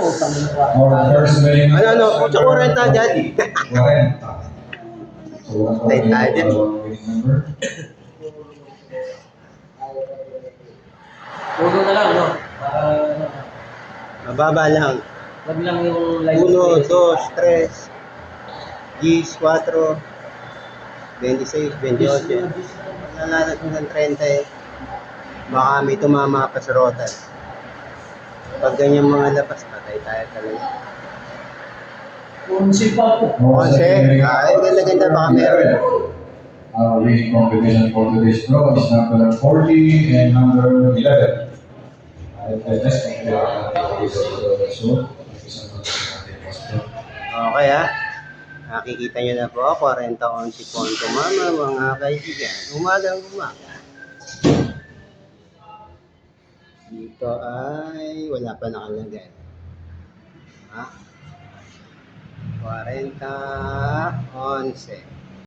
Or first laying Ano, kung sa 40 dyan. 40. So, Tayo tayo din. winning number. Puno na lang, no? Para, Mababa lang. wag lang yung live 1, 2, 3, 4, 26, 28. Nanalo ng 30 eh. Baka may tumama pa sa rotan. Pag ganyan mga labas, patay tayo talaga. Kunsi pa po. Kasi, ay ganda-ganda baka meron. Our winning competition for today's draw is number 40 and number 11. Let's compare so, Okay ha. Nakikita nyo na po, 40 onti po ang tumama mga kaibigan. Umagang umaga. Dito ay wala pa nakalagay. Ha? 40, 11.